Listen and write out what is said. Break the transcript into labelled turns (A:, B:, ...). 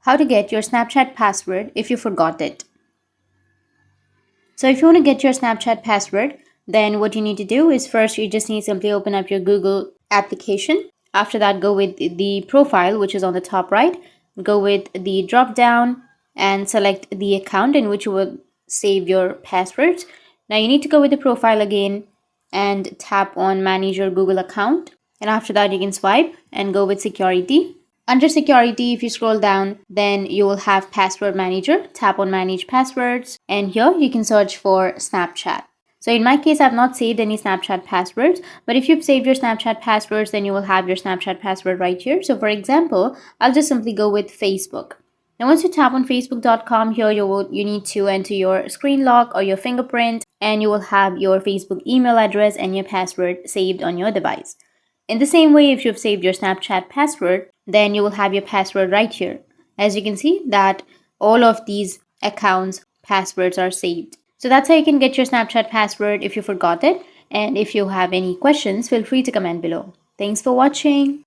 A: how to get your Snapchat password if you forgot it. So if you want to get your Snapchat password, then what you need to do is first you just need to simply open up your Google application. After that, go with the profile, which is on the top right. Go with the drop down and select the account in which you will save your passwords. Now you need to go with the profile again and tap on manage your Google account. And after that, you can swipe and go with security. Under security, if you scroll down, then you will have password manager. Tap on manage passwords, and here you can search for Snapchat. So in my case, I've not saved any Snapchat passwords, but if you've saved your Snapchat passwords, then you will have your Snapchat password right here. So for example, I'll just simply go with Facebook. Now once you tap on facebook.com, here you need to enter your screen lock or your fingerprint, and you will have your Facebook email address and your password saved on your device. In the same way, if you've saved your Snapchat password, then you will have your password right here. As you can see that all of these accounts passwords are saved. So that's how you can get your Snapchat password if you forgot it. And if you have any questions, feel free to comment below. Thanks for watching.